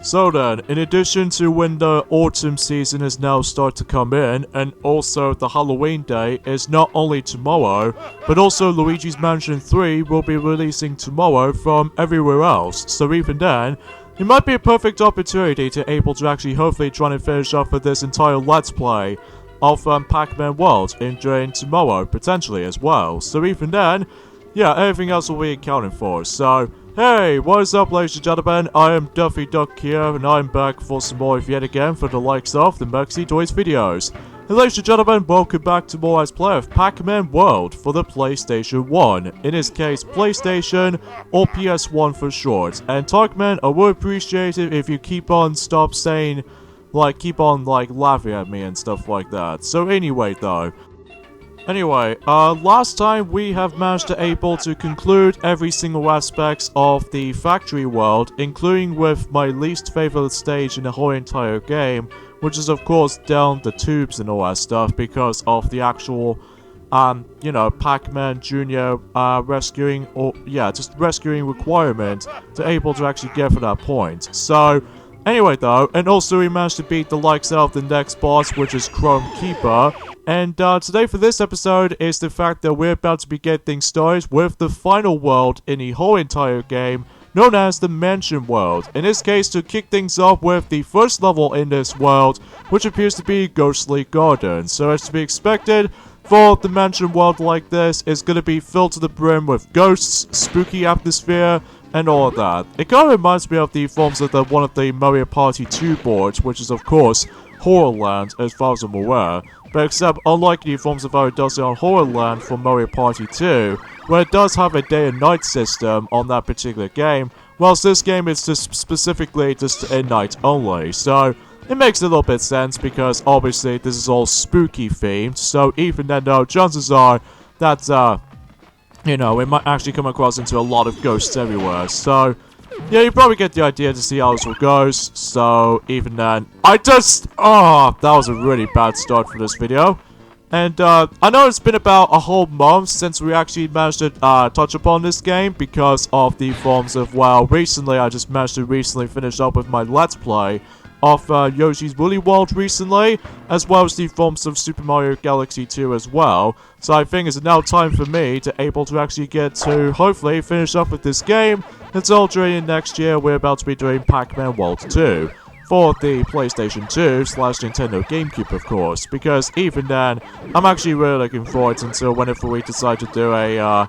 So then, in addition to when the autumn season is now start to come in, and also the Halloween day is not only tomorrow, but also Luigi's Mansion 3 will be releasing tomorrow from everywhere else, so even then, it might be a perfect opportunity to able to actually hopefully try and finish off with this entire Let's Play of Pac-Man World during tomorrow, potentially as well. So even then, yeah, everything else will be accounted for. So, hey, what is up, ladies and gentlemen? I am Duffy Duck here, and I'm back for some more yet again for the likes of the Mexi Toys videos. And ladies and gentlemen, welcome back to more Let's Play of Pac-Man World for the PlayStation 1. In this case, PlayStation or PS1 for short. And Talkman, I would appreciate it if you keep on laughing at me and stuff like that. So anyway though. Last time we have managed to able to conclude every single aspects of the factory world, including with my least favorite stage in the whole entire game, which is of course down the tubes and all that stuff because of the actual, Pac-Man Jr. rescuing requirement to able to actually get to that point. So, anyway though, and also we managed to beat the likes of the next boss, which is Chrome Keeper. And today for this episode is the fact that we're about to be getting started with the final world in the whole entire game, known as the Mansion World. In this case, to kick things off with the first level in this world, which appears to be Ghostly Garden. So as to be expected, for the Mansion World like this, it's going to be filled to the brim with ghosts, spooky atmosphere, and all of that. It kind of reminds me of the forms of one of the Mario Party 2 boards, which is of course Horrorland as far as I'm aware. But except, unlike the forms of how it does it on Horrorland for Mario Party 2, where it does have a day and night system on that particular game, whilst this game is just specifically just a night only. So, it makes a little bit sense because obviously this is all spooky themed, so even then though, chances are that, we might actually come across into a lot of ghosts everywhere. So, yeah, you probably get the idea to see how this one goes. So, even then, that was a really bad start for this video. And, I know it's been about a whole month since we actually managed to, touch upon this game because of the forms of, recently, I just managed to finish up with my Let's Play of Yoshi's Woolly World recently, as well as the forms of Super Mario Galaxy 2 as well. So I think it's now time for me to able to actually get to hopefully finish up with this game until during next year we're about to be doing Pac-Man World 2 for the PlayStation 2/Nintendo GameCube, of course, because even then I'm actually really looking forward until whenever we decide to do a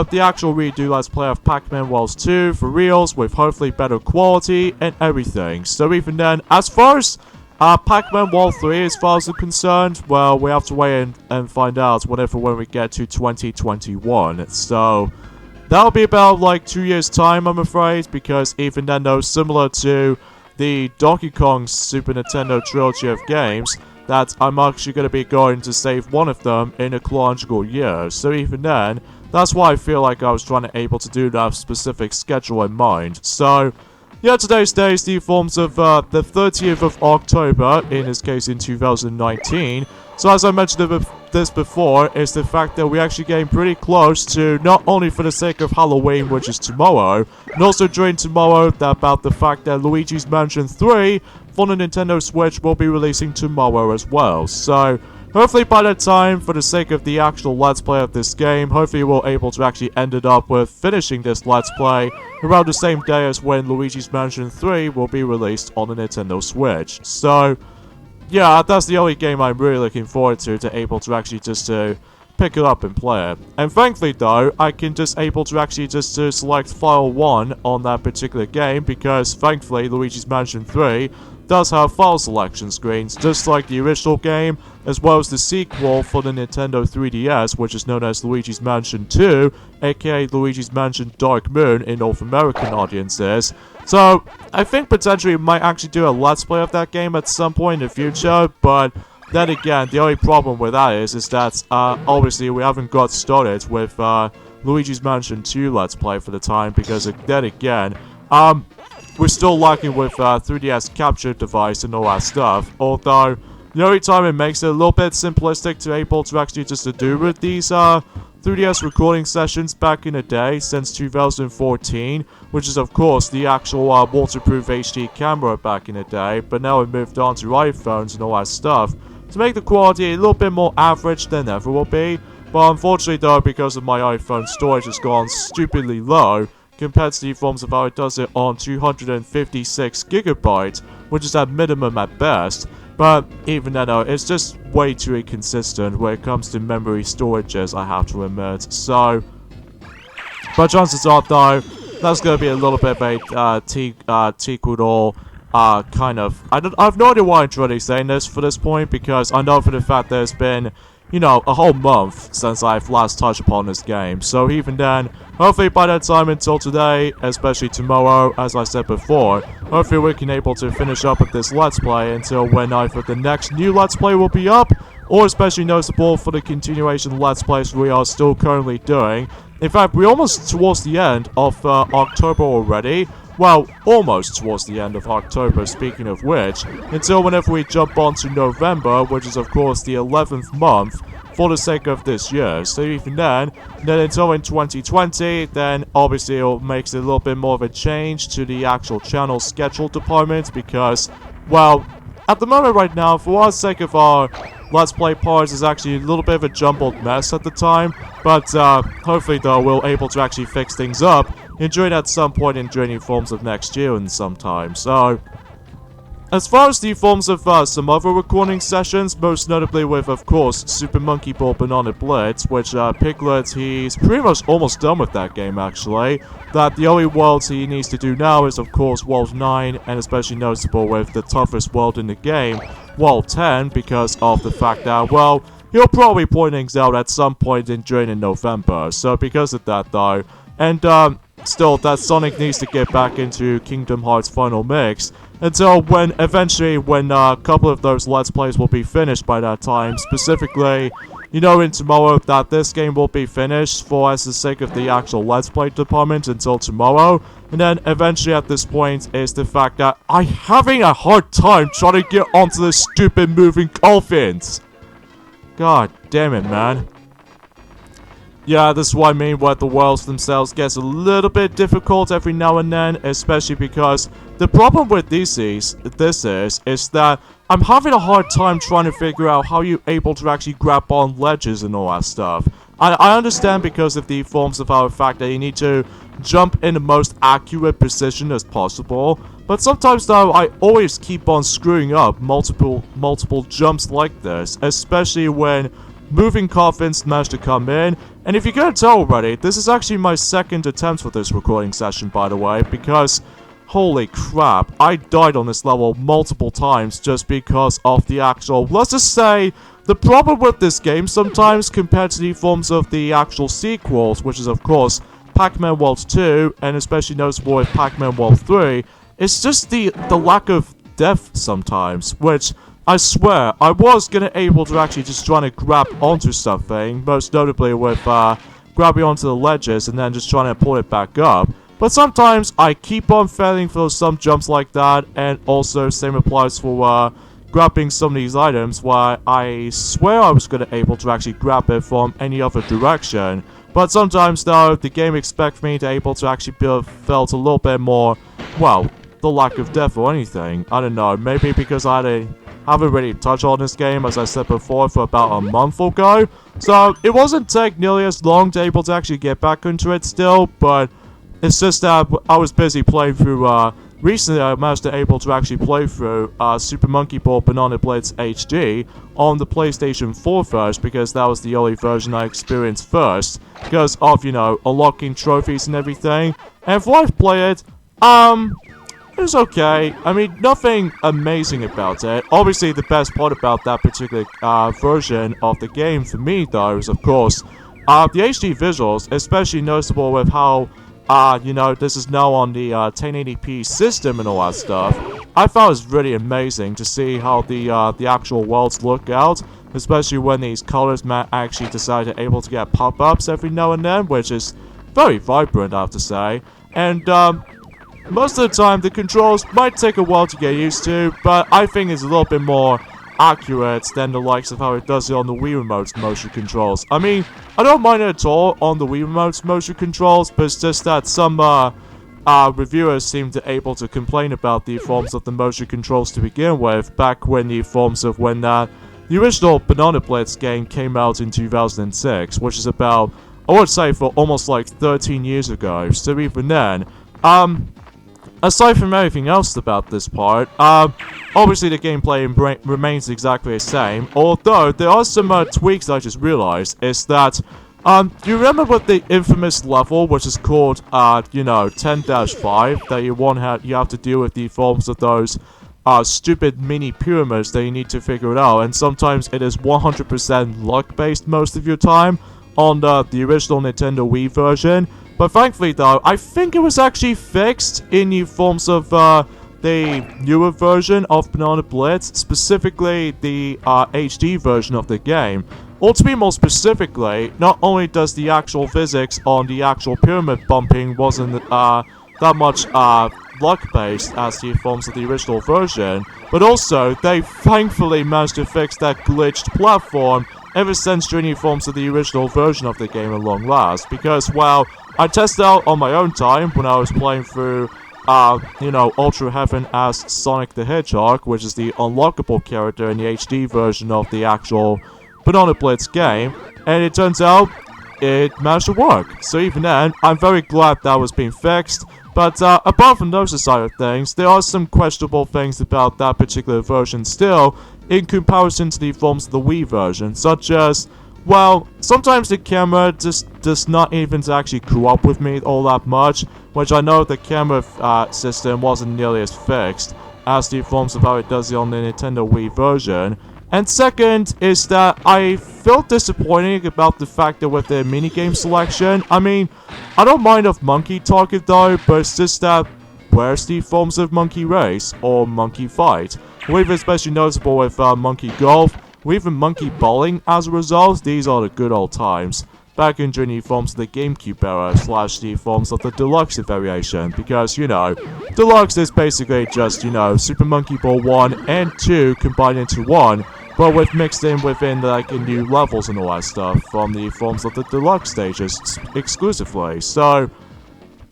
the actual redo Let's Play of Pac-Man World 2 for reals with hopefully better quality and everything. So even then, as far as Pac-Man World 3 as far as I'm concerned, well, we have to wait and find out when we get to 2021. So that'll be about like 2 years time, I'm afraid, because even then though, similar to the Donkey Kong Super Nintendo trilogy of games, that I'm actually going to be going to save one of them in a chronological year. So even then, that's why I feel like I was trying to able to do that specific schedule in mind. So, yeah, today's day is the forms of the 30th of October, in this case in 2019. So as I mentioned this before, is the fact that we're actually getting pretty close to, not only for the sake of Halloween, which is tomorrow, and also during tomorrow, about the fact that Luigi's Mansion 3 for the Nintendo Switch will be releasing tomorrow as well. So, hopefully by that time, for the sake of the actual Let's Play of this game, hopefully we'll able to actually end it up with finishing this Let's Play around the same day as when Luigi's Mansion 3 will be released on the Nintendo Switch. So, yeah, that's the only game I'm really looking forward to able to actually just to pick it up and play it. And thankfully though, I can just able to actually just to select file 1 on that particular game because thankfully Luigi's Mansion 3 does have file selection screens, just like the original game, as well as the sequel for the Nintendo 3DS, which is known as Luigi's Mansion 2, aka Luigi's Mansion Dark Moon in North American audiences. So, I think potentially we might actually do a Let's Play of that game at some point in the future, but then again, the only problem with that is that, obviously we haven't got started with, Luigi's Mansion 2 Let's Play for the time, because then again, we're still lacking with 3DS capture device and all that stuff. Although, the only time it makes it a little bit simplistic to able to actually just to do with these 3DS recording sessions back in the day since 2014, which is of course the actual waterproof HD camera back in the day, but now we moved on to iPhones and all that stuff to make the quality a little bit more average than ever will be. But unfortunately though, because of my iPhone storage has gone stupidly low compared to the forms of how it does it on 256 gigabytes, which is at minimum at best. But even then, it's just way too inconsistent when it comes to memory storages, I have to admit. So, but chances are though, that's going to be a little bit of a tequador kind of. I have no idea why I'm really saying this for this point, because I know for the fact there's been, you know, a whole month since I've last touched upon this game. So even then, hopefully by that time until today, especially tomorrow, as I said before, hopefully we can able to finish up with this Let's Play until when either the next new Let's Play will be up, or especially noticeable for the continuation Let's Plays we are still currently doing. In fact, we're almost towards the end of October already. Well, almost towards the end of October, speaking of which, until whenever we jump on to November, which is of course the 11th month, for the sake of this year. So even then until in 2020, then obviously it makes it a little bit more of a change to the actual channel schedule department, because, well, at the moment right now, for our sake of our Let's Play parts, is actually a little bit of a jumbled mess at the time, but hopefully though we'll able to actually fix things up during at some point in during forms of next year and sometime. So, as far as the forms of some other recording sessions, most notably with, of course, Super Monkey Ball Banana Blitz, which Piglet, he's pretty much almost done with that game actually. That the only worlds he needs to do now is, of course, World 9, and especially noticeable with the toughest world in the game, World 10, because of the fact that, well, he'll probably point things out at some point in November. So because of that though, and still, that Sonic needs to get back into Kingdom Hearts Final Mix until when a couple of those Let's Plays will be finished by that time. Specifically, you know, in tomorrow that this game will be finished for as the sake of the actual Let's Play department until tomorrow. And then eventually at this point is the fact that I'm having a hard time trying to get onto this stupid moving coffins. God damn it, man. Yeah, this is what I mean, where the worlds themselves gets a little bit difficult every now and then, especially because the problem with this is that I'm having a hard time trying to figure out how you're able to actually grab on ledges and all that stuff. I understand because of the forms of our fact that you need to jump in the most accurate position as possible, but sometimes though I always keep on screwing up multiple jumps like this, especially when moving coffins managed to come in. And if you couldn't tell already, this is actually my second attempt for this recording session, by the way, because holy crap, I died on this level multiple times just because of the actual, let's just say, the problem with this game sometimes compared to the forms of the actual sequels, which is of course Pac-Man World 2, and especially noticeable with Pac-Man World 3, it's just the lack of depth sometimes, which I swear, I was able to actually just trying to grab onto something, most notably with grabbing onto the ledges and then just trying to pull it back up. But sometimes I keep on failing for some jumps like that, and also same applies for grabbing some of these items where I swear I was able to actually grab it from any other direction. But sometimes though, the game expects me to able to actually felt a little bit more, well, the lack of depth or anything. I don't know, maybe because I haven't really touched on this game, as I said before, for about a month ago. So it wasn't take nearly as long to able to actually get back into it still, but it's just that I was busy playing through, recently I managed to able to actually play through Super Monkey Ball Banana Blitz HD on the PlayStation 4 first, because that was the only version I experienced first, because of, you know, unlocking trophies and everything. And for I've played it, it was okay. I mean, nothing amazing about it. Obviously, the best part about that particular version of the game for me, though, is of course the HD visuals, especially noticeable with how, you know, this is now on the 1080p system and all that stuff. I thought it was really amazing to see how the actual worlds look out, especially when these colors actually decide to able to get pop-ups every now and then, which is very vibrant, I have to say. And most of the time, the controls might take a while to get used to, but I think it's a little bit more accurate than the likes of how it does it on the Wii Remote's motion controls. I mean, I don't mind it at all on the Wii Remote's motion controls, but it's just that some reviewers seem to able to complain about the forms of the motion controls to begin with, back when the original Banana Blitz game came out in 2006, which is about, I would say, for almost like 13 years ago. So even then, aside from everything else about this part, obviously the gameplay remains exactly the same, although there are some tweaks I just realized, is that, do you remember what the infamous level, which is called, 10-5, that you have to deal with the forms of those stupid mini pyramids that you need to figure it out, and sometimes it is 100% luck-based most of your time on the original Nintendo Wii version. But thankfully though, I think it was actually fixed in the forms of the newer version of Banana Blitz, specifically the HD version of the game. Or to be more specifically, not only does the actual physics on the actual pyramid bumping wasn't that much luck-based as the forms of the original version, but also they thankfully managed to fix that glitched platform ever since during the forms of the original version of the game at long last, because, well, I tested out on my own time when I was playing through, Ultra Heaven as Sonic the Hedgehog, which is the unlockable character in the HD version of the actual Banana Blitz game, and it turns out it managed to work. So even then, I'm very glad that was being fixed. But apart from those side of things, there are some questionable things about that particular version still, in comparison to the forms of the Wii version, such as, well, sometimes the camera just does not even actually cooperate with me all that much, which I know the camera system wasn't nearly as fixed as the forms of how it does it on the Nintendo Wii version. And second is that I feel disappointed about the fact that with the minigame selection, I mean, I don't mind of Monkey Target though, but it's just that, where's the forms of Monkey Race or Monkey Fight? We've especially noticeable with Monkey Golf, or even Monkey Bowling as a result. These are the good old times. Back in during the forms of the GameCube era, / the forms of the Deluxe variation, because, Deluxe is basically just, Super Monkey Ball 1 and 2 combined into one, but with mixed in within, like, new levels and all that stuff from the forms of the Deluxe stages exclusively. So,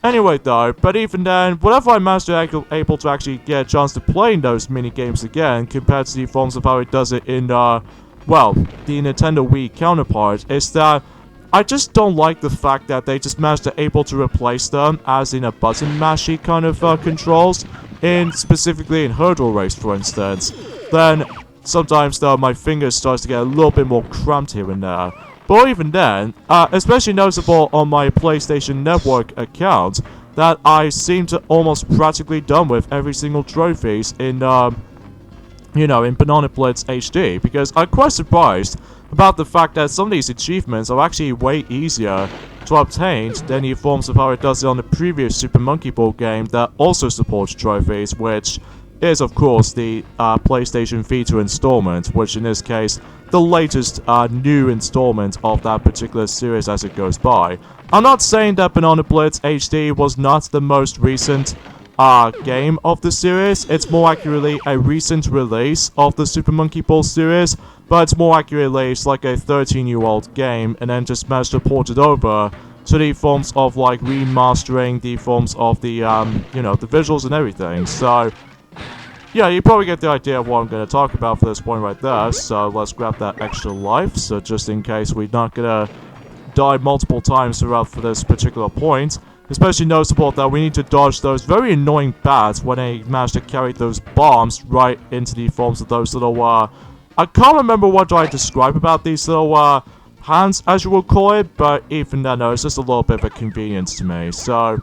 anyway though, but even then, whenever I managed to able to actually get a chance to play those mini games again, compared to the forms of how it does it in, the Nintendo Wii counterpart, is that I just don't like the fact that they just managed to able to replace them as in a button mashy kind of controls, specifically in Hurdle Race for instance. Then sometimes though my fingers starts to get a little bit more cramped here and there. But even then, especially noticeable on my PlayStation Network account, that I seem to almost practically done with every single trophies in Banana Blitz HD, because I'm quite surprised about the fact that some of these achievements are actually way easier to obtain than the forms of how it does it on the previous Super Monkey Ball game that also supports trophies, which is of course the PlayStation Vita installment, which in this case, the latest new installment of that particular series as it goes by. I'm not saying that Banana Blitz HD was not the most recent game of the series. It's more accurately a recent release of the Super Monkey Ball series, but it's more accurately it's like a 13-year-old game and then just managed to port it over to the forms of like remastering the forms of the the visuals and everything. So yeah, you probably get the idea of what I'm going to talk about for this point right there, so let's grab that extra life, so just in case we're not going to die multiple times throughout for this particular point. Especially noticeable that we need to dodge those very annoying bats when they manage to carry those bombs right into the forms of those little, I can't remember what do I describe about these little, hands, as you will call it, but even then, no, it's just a little bit of a convenience to me, so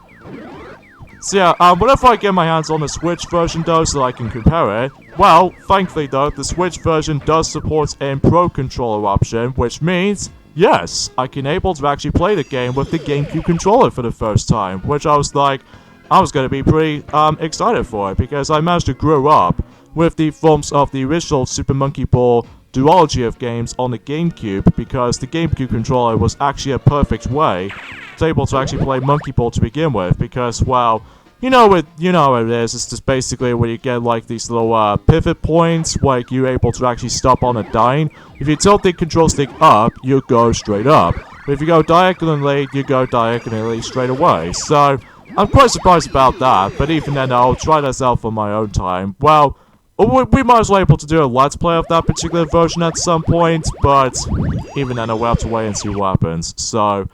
yeah, whenever I get my hands on the Switch version though, so that I can compare it, well, thankfully though, the Switch version does support a Pro Controller option, which means, yes, I can able to actually play the game with the GameCube controller for the first time, which I was going to be pretty, excited for it, because I managed to grow up with the forms of the original Super Monkey Ball duology of games on the GameCube, because the GameCube controller was actually a perfect way to able to actually play Monkey Ball to begin with, because, well, you know what it is. It's just basically where you get like these little pivot points where you're able to actually stop on a dime. If you tilt the control stick up, you go straight up. But if you go diagonally, you go diagonally straight away. So I'm quite surprised about that. But even then, I'll try this out on my own time. Well, we might as well be able to do a let's play of that particular version at some point. But even then, we'll have to wait and see what happens. So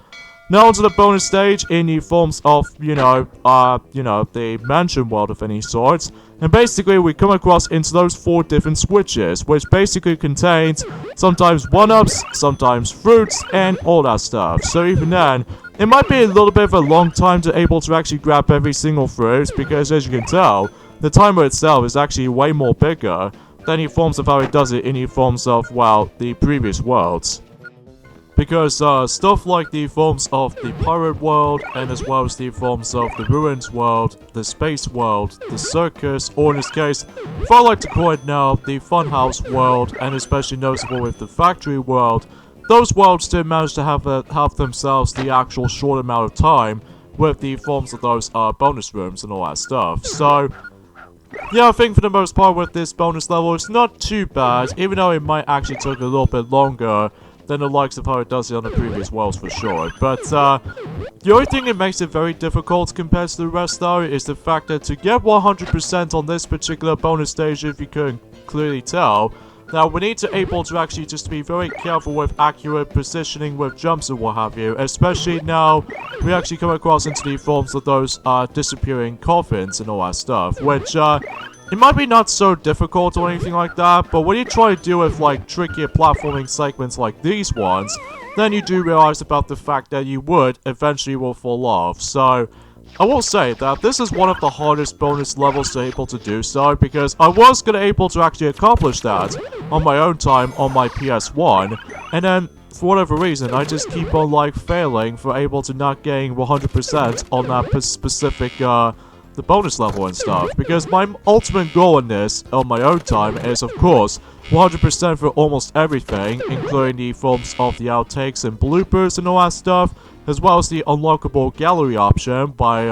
now onto the bonus stage in the forms of, the mansion world of any sorts. And basically, we come across into those 4 different switches, which basically contains sometimes 1-ups, sometimes fruits, and all that stuff. So even then, it might be a little bit of a long time to able to actually grab every single fruit, because as you can tell, the timer itself is actually way more bigger than the forms of how it does it in the forms of, well, the previous worlds. Because stuff like the forms of the pirate world, and as well as the forms of the ruins world, the space world, the circus, or in this case, if I like to call it now, the funhouse world, and especially noticeable with the factory world, those worlds did manage to have themselves the actual short amount of time with the forms of those bonus rooms and all that stuff. So yeah, I think for the most part with this bonus level, it's not too bad, even though it might actually take a little bit longer than the likes of how it does it on the previous worlds for sure. But the only thing that makes it very difficult compared to the rest though is the fact that to get 100% on this particular bonus stage, if you couldn't clearly tell, now we need to able to actually just be very careful with accurate positioning with jumps and what have you, especially now we actually come across into the forms of those disappearing coffins and all that stuff, which it might be not so difficult or anything like that, but when you try to deal with like trickier platforming segments like these ones, then you do realize about the fact that you would eventually will fall off. So I will say that this is one of the hardest bonus levels to able to do so, because I was gonna able to actually accomplish that on my own time on my PS1, and then for whatever reason I just keep on like failing for able to not getting 100% on that specific the bonus level and stuff, because my ultimate goal in this on my own time is of course 100% for almost everything, including the forms of the outtakes and bloopers and all that stuff, as well as the unlockable gallery option by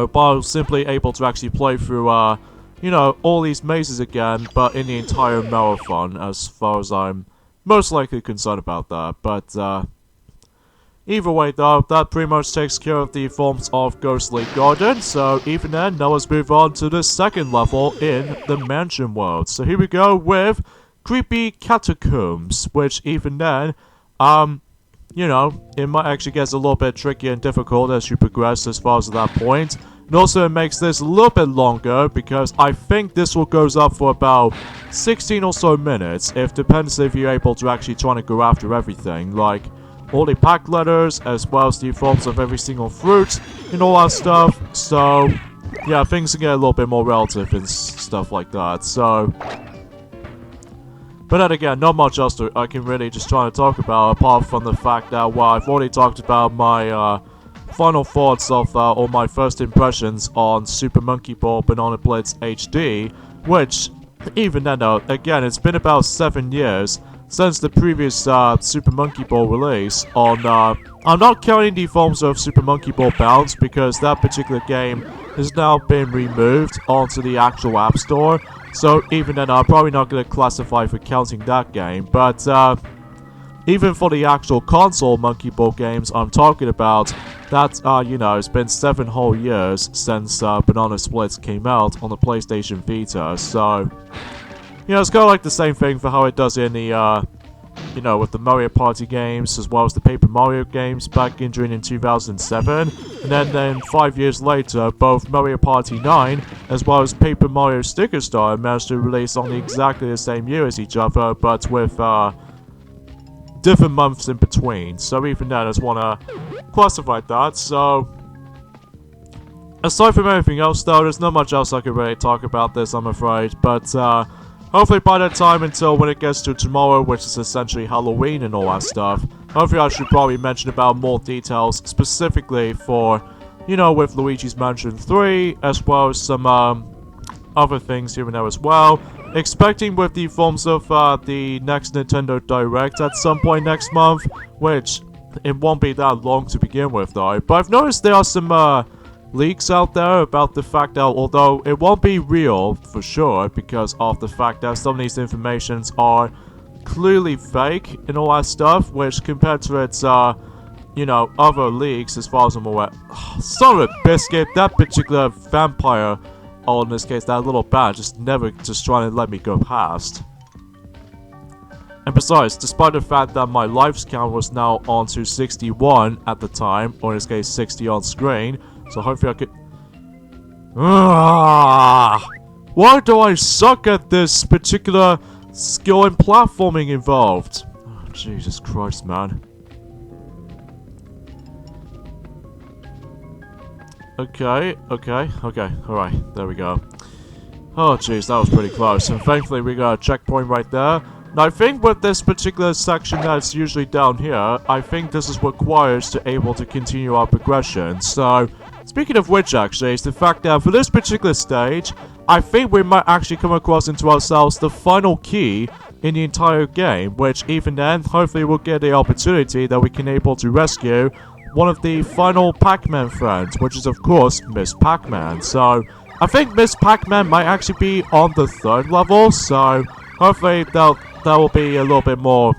by simply able to actually play through all these mazes again, but in the entire marathon, as far as I'm most likely concerned about that. But either way though, that pretty much takes care of the forms of Ghostly Garden, so even then, now let's move on to the second level in the mansion world. So here we go with Creepy Catacombs, which even then, it might actually get a little bit tricky and difficult as you progress as far as that point. And also it makes this a little bit longer, because I think this will goes up for about 16 or so minutes, depends if you're able to actually try to go after everything, like all the pack letters, as well as the forms of every single fruit, and all that stuff. So yeah, things can get a little bit more relative and stuff like that, so but then again, not much else I can really just try to talk about, apart from the fact that, well, I've already talked about my final thoughts of all my first impressions on Super Monkey Ball Banana Blitz HD, which, even then though, again, it's been about 7 years since the previous Super Monkey Ball release on, I'm not counting the forms of Super Monkey Ball Bounce, because that particular game has now been removed onto the actual App Store. So even then, I'm probably not going to classify for counting that game. But even for the actual console Monkey Ball games I'm talking about, that, it's been 7 whole years since Banana Splits came out on the PlayStation Vita. So, it's kind of like the same thing for how it does in the, with the Mario Party games, as well as the Paper Mario games back in 2007. And then 5 years later, both Mario Party 9, as well as Paper Mario Sticker Star, managed to release on exactly the same year as each other, but with, different months in between. So even then, I just want to classify that. So, aside from everything else though, there's not much else I can really talk about this, I'm afraid. But, hopefully by that time, until when it gets to tomorrow, which is essentially Halloween and all that stuff, hopefully I should probably mention about more details specifically for, with Luigi's Mansion 3, as well as some other things here and there as well. Expecting with the forms of the next Nintendo Direct at some point next month, which, it won't be that long to begin with, though. But I've noticed there are some, leaks out there about the fact that, although it won't be real, for sure, because of the fact that some of these informations are clearly fake and all that stuff, which compared to its, you know, other leaks, as far as I'm aware. Son of a biscuit, that particular vampire, or in this case, that little bat, just never just trying to let me go past. And besides, despite the fact that my lives count was now on to 61 at the time, or in this case 60 on screen, so hopefully I could... Why do I suck at this particular skill in platforming involved? Oh, Jesus Christ, man. Okay, alright, there we go. Oh jeez, that was pretty close, and thankfully we got a checkpoint right there. Now I think with this particular section that's usually down here, I think this is required to able to continue our progression. So, speaking of which actually, is the fact that for this particular stage, I think we might actually come across into ourselves the final key in the entire game, which even then, hopefully we'll get the opportunity that we can able to rescue one of the final Pac-Man friends, which is of course Miss Pac-Man. So, I think Miss Pac-Man might actually be on the 3rd level, so hopefully that will be a little bit more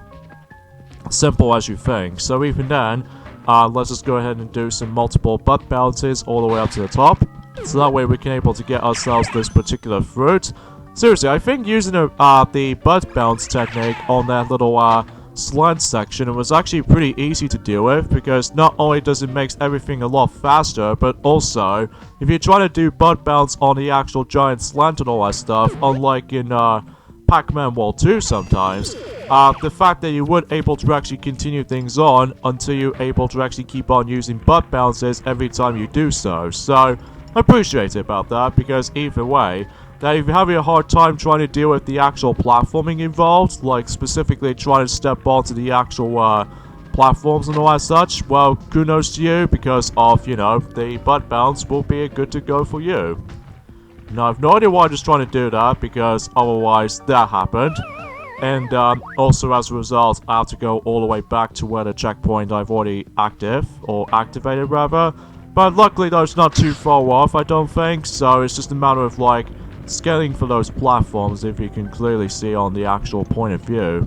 simple as you think. So even then, let's just go ahead and do some multiple butt bounces all the way up to the top. So that way we can able to get ourselves this particular fruit. Seriously, I think using the butt bounce technique on that little slant section, it was actually pretty easy to deal with, because not only does it make everything a lot faster, but also, if you're trying to do butt bounce on the actual giant slant and all that stuff, unlike in Pac-Man World 2 sometimes, the fact that you would able to actually continue things on until you're able to actually keep on using butt bounces every time you do so. So, I appreciate it about that, because either way, that if you're having a hard time trying to deal with the actual platforming involved, like specifically trying to step onto the actual platforms and all that such, well, kudos to you, because of, you know, the butt bounce will be good to go for you. Now, I have no idea why I'm just trying to do that, because otherwise that happened. And also as a result, I have to go all the way back to where the checkpoint I've already activated rather. But luckily though, it's not too far off, I don't think, so it's just a matter of like scanning for those platforms, if you can clearly see on the actual point of view.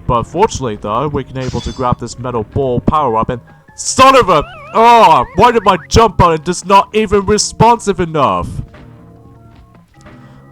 But fortunately though, we can able to grab this metal ball power up and... Son of a... Oh, why did my jump button just not even responsive enough?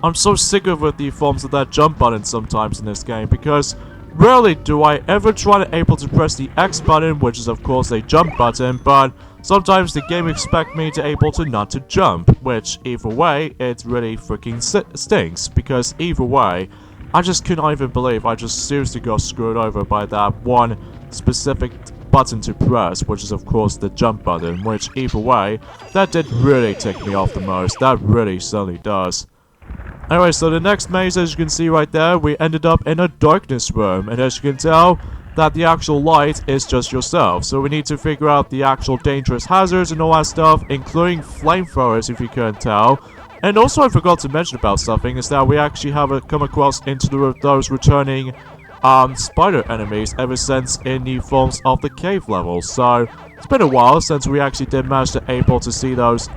I'm so sick of the forms of that jump button sometimes in this game, because rarely do I ever try to able to press the X button, which is of course a jump button, but sometimes the game expects me to able to not to jump, which either way, it really freaking stinks, because either way, I just could not even believe I just seriously got screwed over by that one specific button to press, which is of course the jump button, which either way, that did really tick me off the most. That really certainly does. Anyway, so the next maze, as you can see right there, we ended up in a darkness room, and as you can tell, that the actual light is just yourself. So we need to figure out the actual dangerous hazards and all that stuff, including flamethrowers, if you couldn't tell. And also I forgot to mention about something, is that we actually have come across into those returning spider enemies ever since in the forms of the cave levels. So it's been a while since we actually did manage to able to see those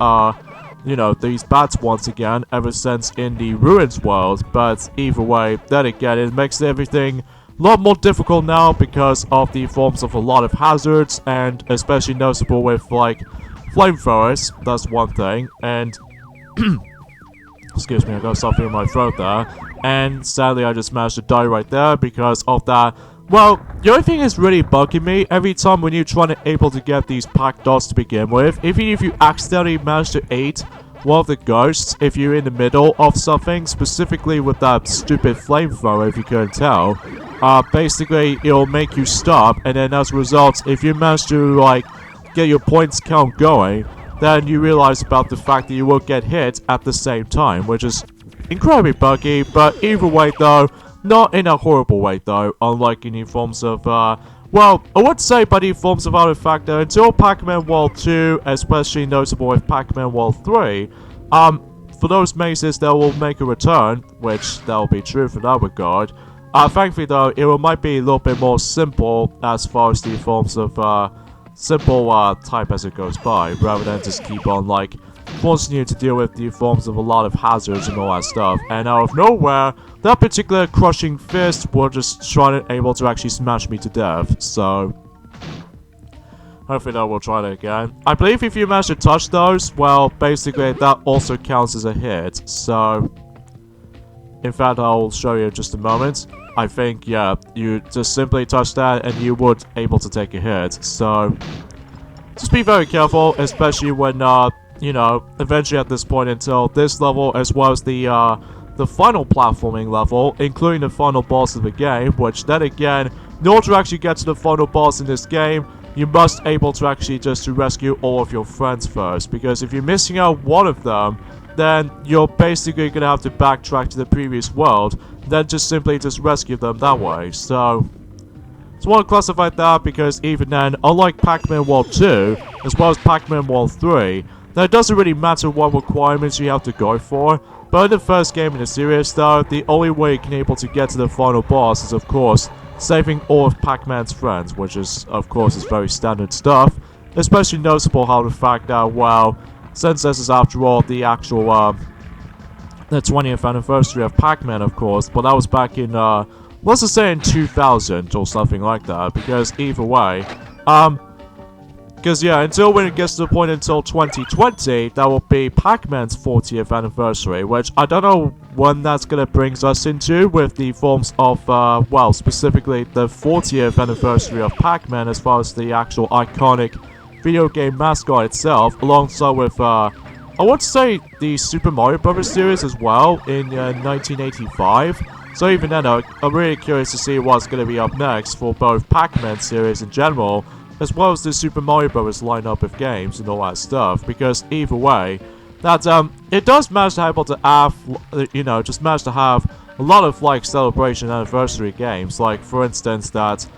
you know, these bats once again, ever since in the Ruins world, but either way, then again, it makes everything a lot more difficult now because of the forms of a lot of hazards, and especially noticeable with, like, flamethrowers, that's one thing, and, excuse me, I got something in my throat there, and sadly I just managed to die right there because of that. Well, the only thing that's really bugging me, every time when you're trying to able to get these pack dots to begin with, even if you accidentally manage to eat one of the ghosts, if you're in the middle of something, specifically with that stupid flamethrower, if you couldn't tell, basically it'll make you stop, and then as a result, if you manage to, like, get your points count going, then you realize about the fact that you will get hit at the same time, which is incredibly buggy, but either way though, not in a horrible way though, unlike any forms of, well, I would say by the forms of artifact that until Pac-Man World 2, especially notable with Pac-Man World 3, for those mazes that will make a return, which that will be true for that regard, Thankfully though, it might be a little bit more simple as far as the forms of simple type as it goes by, rather than just keep on like forcing you to deal with the forms of a lot of hazards and all that stuff. And out of nowhere, that particular crushing fist was just able to actually smash me to death. So hopefully that we'll try that again. I believe if you manage to touch those, well, basically that also counts as a hit. So in fact, I'll show you in just a moment. I think, yeah, you just simply touch that and you would able to take a hit. So just be very careful, especially when, you know, eventually at this point until this level, as well as the final platforming level, including the final boss of the game, which then again, in order to actually get to the final boss in this game, you must able to actually just to rescue all of your friends first, because if you're missing out one of them, then you're basically gonna have to backtrack to the previous world, then just simply just rescue them that way. So I want to classify that because even then, unlike Pac-Man World 2, as well as Pac-Man World 3, then it doesn't really matter what requirements you have to go for. But in the first game in the series though, the only way you can able to get to the final boss is of course saving all of Pac-Man's friends, which is of course is very standard stuff. Especially noticeable how the fact that, well, since this is after all the actual the 20th anniversary of Pac-Man of course, but that was back in let's just say in 2000 or something like that, because either way, because yeah, until when it gets to the point until 2020, that will be Pac-Man's 40th anniversary, which I don't know when that's gonna brings us into with the forms of, well, specifically the 40th anniversary of Pac-Man as far as the actual iconic video game mascot itself, alongside with, I would say the Super Mario Bros. Series as well in 1985. So even then, I'm really curious to see what's going to be up next for both Pac-Man series in general, as well as the Super Mario Bros. Lineup of games and all that stuff, because either way, that, it does manage to be able to have, you know, just manage to have a lot of, like, celebration anniversary games, like, for instance, that,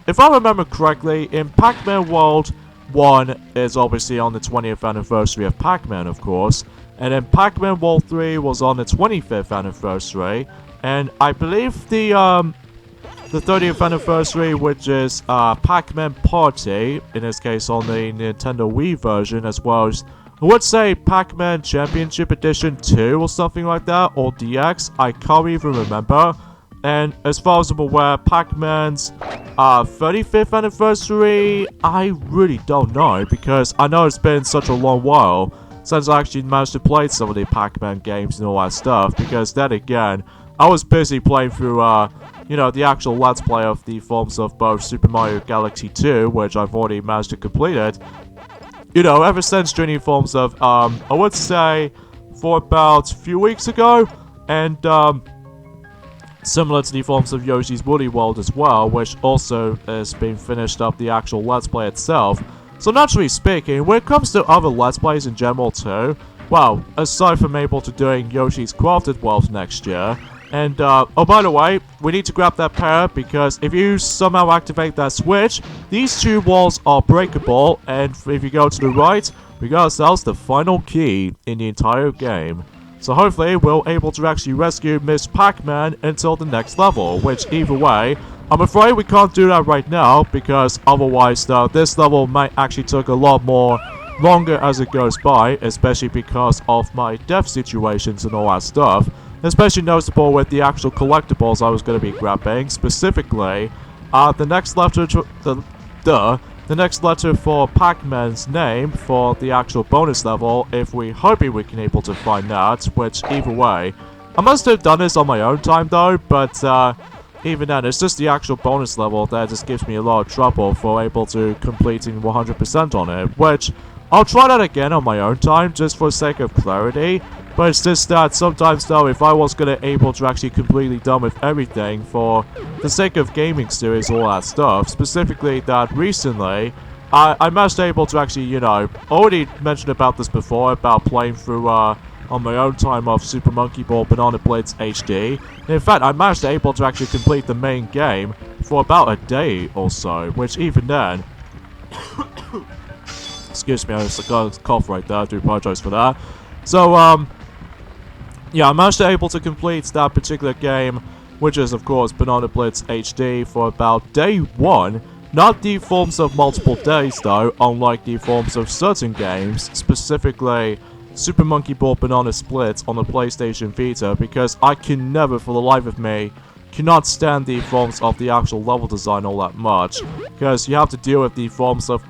if I remember correctly, in Pac-Man World 1 is obviously on the 20th anniversary of Pac-Man, of course, and then Pac-Man World 3 was on the 25th anniversary, and I believe the 30th anniversary, which is Pac-Man Party, in this case on the Nintendo Wii version, as well as, I would say, Pac-Man Championship Edition 2 or something like that, or DX, I can't even remember. And as far as I'm aware, Pac-Man's 35th anniversary, I really don't know, because I know it's been such a long while since I actually managed to play some of the Pac-Man games and all that stuff, because then again, I was busy playing through, you know, the actual Let's Play of the forms of both Super Mario Galaxy 2, which I've already managed to complete it, you know, ever since during the forms of, I would say, for about a few weeks ago, and, similar to the forms of Yoshi's Woolly World as well, which also has been finished up the actual Let's Play itself. So naturally speaking, when it comes to other Let's Plays in general too, well, aside from able to doing Yoshi's Crafted World next year, and oh by the way, we need to grab that parrot, because if you somehow activate that switch, these two walls are breakable, and if you go to the right, we got ourselves the final key in the entire game. So hopefully we're able to actually rescue Miss Pac-Man until the next level, which either way, I'm afraid we can't do that right now, because otherwise though, this level might actually take a lot more longer as it goes by, especially because of my death situations and all that stuff, especially noticeable with the actual collectibles I was going to be grabbing, specifically, the next letter the next letter for Pac-Man's name for the actual bonus level, if we hoping we can able to find that, which either way, I must have done this on my own time though, but even then, it's just the actual bonus level that just gives me a lot of trouble for able to completing 100% on it, which I'll try that again on my own time, just for the sake of clarity, but it's just that sometimes though, if I was gonna able to actually completely done with everything for the sake of gaming series, all that stuff, specifically that recently, I managed to able to actually, you know, already mentioned about this before, about playing through, on my own time of Super Monkey Ball Banana Blitz HD, and in fact, I managed to able to actually complete the main game for about a day or so, which even then, excuse me, I just got a cough right there, I do apologize for that. So, yeah, I managed to able to complete that particular game which is of course Banana Blitz HD for about day 1. Not the forms of multiple days though, unlike the forms of certain games, specifically Super Monkey Ball Banana Split on the PlayStation Vita, because I can never for the life of me cannot stand the forms of the actual level design all that much, because you have to deal with the forms of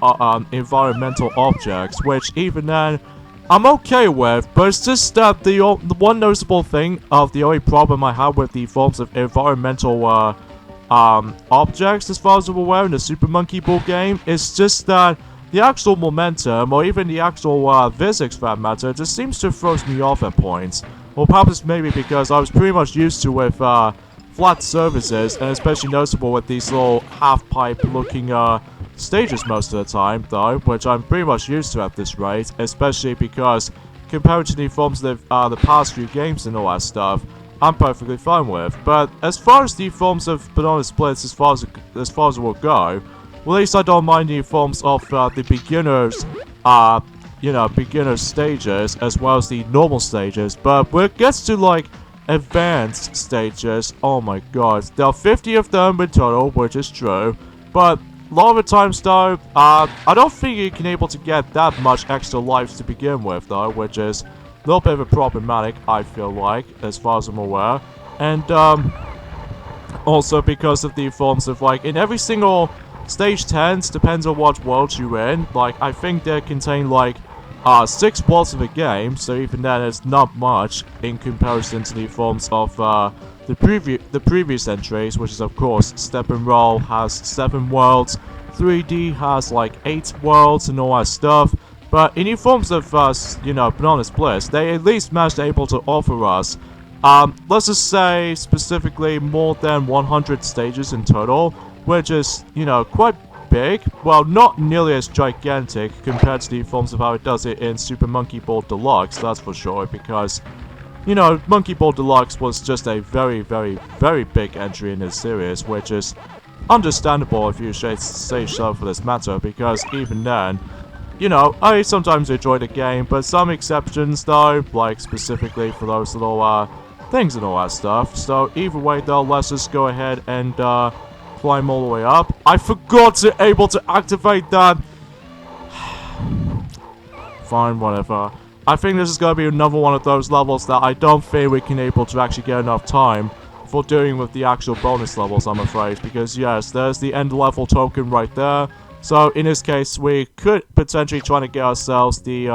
environmental objects, which even then I'm okay with, but it's just that the one noticeable thing of the only problem I have with the forms of environmental objects, as far as I'm aware, in the Super Monkey Ball game, is just that the actual momentum, or even the actual physics for that matter, just seems to throw me off at points. Or perhaps maybe because I was pretty much used to with flat surfaces, and especially noticeable with these little half-pipe looking stages most of the time, though, which I'm pretty much used to at this rate, especially because compared to the forms of the past few games and all that stuff, I'm perfectly fine with. But as far as the forms of Banana Splits, as far as it will go, well, at least I don't mind the forms of the beginners, beginner stages, as well as the normal stages. But when it gets to, like, advanced stages, oh my god, there are 50 of them in total, which is true. But a lot of the times, though, I don't think you can able to get that much extra lives to begin with, though, which is a little bit of a problematic, I feel like, as far as I'm aware. And, also because of the forms of, like, in every single Stage 10 depends on what world you're in. Like, I think they contain, like, 6 worlds of the game, so even then it's not much in comparison to the forms of, the previous entries, which is, of course, Step and Roll has 7 worlds, 3D has, like, 8 worlds and all that stuff. But in the forms of, Banana Splits, they at least managed to able to offer us, let's just say, specifically, more than 100 stages in total, which is, quite big. Well, not nearly as gigantic compared to the forms of how it does it in Super Monkey Ball Deluxe, that's for sure, because, Monkey Ball Deluxe was just a very, very, very big entry in this series, which is understandable if you say so for this matter, because even then, I sometimes enjoy the game, but some exceptions though, like specifically for those little, things and all that stuff. So either way though, let's just go ahead and, climb all the way up. I forgot to able to activate that. Fine, whatever. I think this is going to be another one of those levels that I don't think we can able to actually get enough time for doing with the actual bonus levels, I'm afraid. Because yes, there's the end level token right there. So in this case, we could potentially try to get ourselves the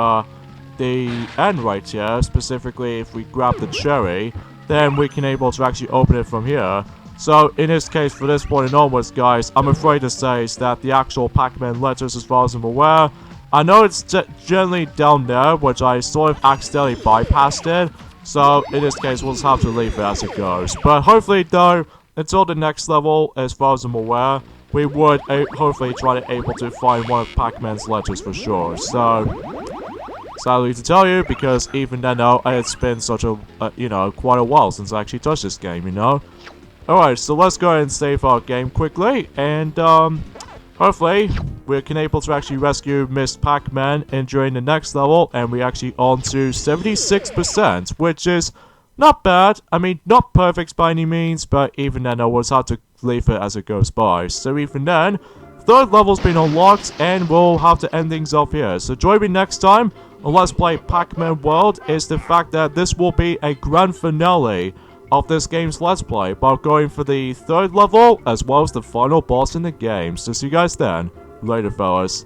end right here. Specifically, if we grab the cherry, then we can able to actually open it from here. So, in this case, for this point and onwards, guys, I'm afraid to say is that the actual Pac-Man letters, as far as I'm aware, I know it's generally down there, which I sort of accidentally bypassed it. So, in this case, we'll just have to leave it as it goes. But hopefully, though, until the next level, as far as I'm aware, we would hopefully try to able to find one of Pac-Man's letters for sure. So, sadly to tell you, because even then, it's been such a, quite a while since I actually touched this game, Alright, so let's go ahead and save our game quickly, and, hopefully, we can able to actually rescue Miss Pac-Man and during the next level, and we actually on to 76%, which is not bad. I mean, not perfect by any means, but even then, I was hard to leave it as it goes by. So even then, third level's been unlocked, and we'll have to end things off here. So join me next time on Let's Play Pac-Man World, is the fact that this will be a grand finale of this game's Let's Play, by going for the third level, as well as the final boss in the game. So see you guys then. Later, fellas.